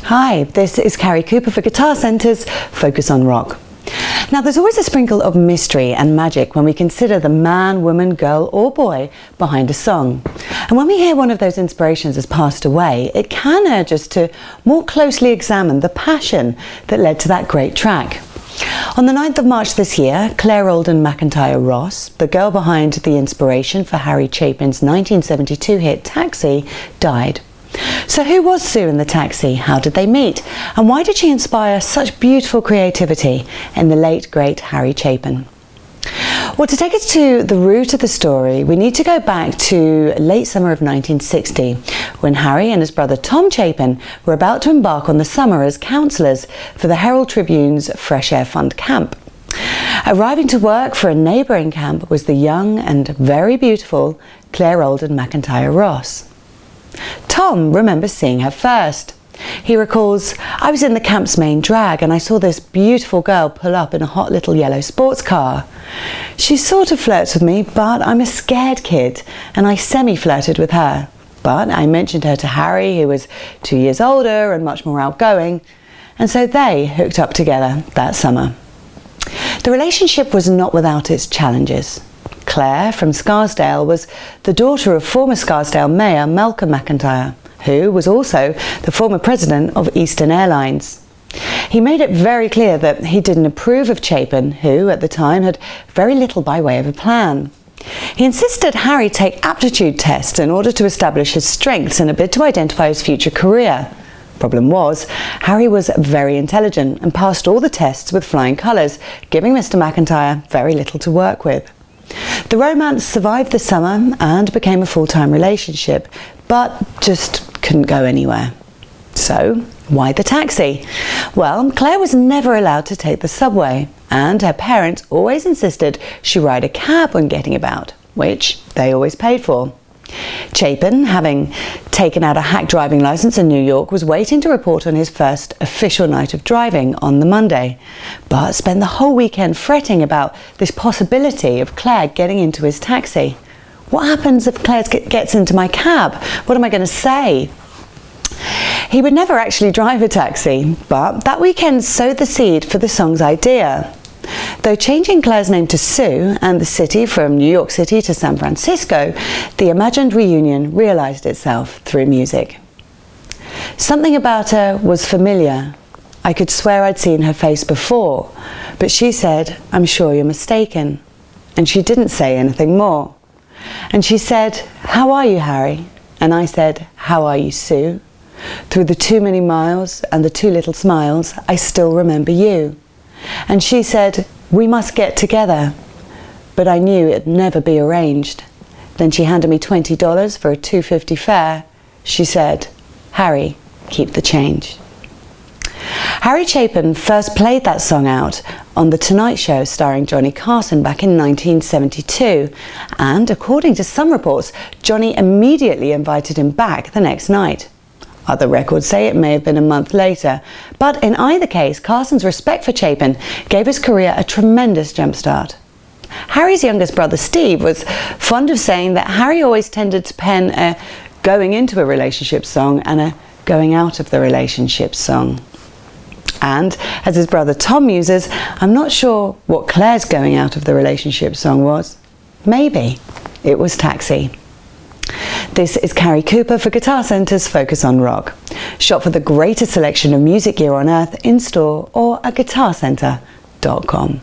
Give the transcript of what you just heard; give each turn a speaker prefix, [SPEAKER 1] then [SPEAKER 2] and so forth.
[SPEAKER 1] Hi, this is Carrie Cooper for Guitar Centre's Focus on Rock. Now, there's always a sprinkle of mystery and magic when we consider the man, woman, girl or boy behind a song. And when we hear one of those inspirations has passed away, it can urge us to more closely examine the passion that led to that great track. On the 9th of March this year, Claire Alden McIntyre Ross, the girl behind the inspiration for Harry Chapin's 1972 hit Taxi, died. So who was Sue in the Taxi? How did they meet? And why did she inspire such beautiful creativity in the late, great Harry Chapin? Well, to take us to the root of the story, we need to go back to late summer of 1960, when Harry and his brother Tom Chapin were about to embark on the summer as counsellors for the Herald Tribune's Fresh Air Fund camp. Arriving to work for a neighbouring camp was the young and very beautiful Claire Alden McIntyre Ross. Tom remembers seeing her first. He recalls, "I was in the camp's main drag and I saw this beautiful girl pull up in a hot little yellow sports car. She sort of flirts with me, but I'm a scared kid and I semi-flirted with her. But I mentioned her to Harry, who was 2 years older and much more outgoing, and so they hooked up together that summer." The relationship was not without its challenges. Claire from Scarsdale was the daughter of former Scarsdale Mayor Malcolm McIntyre, who was also the former president of Eastern Airlines. He made it very clear that he didn't approve of Chapin, who at the time had very little by way of a plan. He insisted Harry take aptitude tests in order to establish his strengths in a bid to identify his future career. Problem was, Harry was very intelligent and passed all the tests with flying colours, giving Mr. McIntyre very little to work with. The romance survived the summer and became a full-time relationship, but just couldn't go anywhere. So, why the taxi? Well, Claire was never allowed to take the subway, and her parents always insisted she ride a cab when getting about, which they always paid for. Chapin, having taken out a hack driving licence in New York, was waiting to report on his first official night of driving on the Monday, but spent the whole weekend fretting about this possibility of Claire getting into his taxi. What happens if Claire gets into my cab? What am I going to say? He would never actually drive a taxi, but that weekend sowed the seed for the song's idea. Though changing Claire's name to Sue and the city from New York City to San Francisco, the imagined reunion realised itself through music. Something about her was familiar. I could swear I'd seen her face before, but she said, "I'm sure you're mistaken." And she didn't say anything more. And she said, "How are you, Harry?" And I said, "How are you, Sue? Through the too many miles and the too little smiles, I still remember you." And she said, "We must get together." But I knew it'd never be arranged. Then she handed me $20 for a $2.50 fare. She said, "Harry, keep the change." Harry Chapin first played that song out on The Tonight Show starring Johnny Carson back in 1972. And according to some reports, Johnny immediately invited him back the next night. Other records say it may have been a month later, but in either case, Carson's respect for Chapin gave his career a tremendous jumpstart. Harry's youngest brother Steve was fond of saying that Harry always tended to pen a going into a relationship song and a going out of the relationship song. And as his brother Tom muses, I'm not sure what Claire's going out of the relationship song was. Maybe it was Taxi. This is Carrie Cooper for Guitar Centre's Focus on Rock. Shop for the greatest selection of music gear on earth in store or at guitarcentre.com.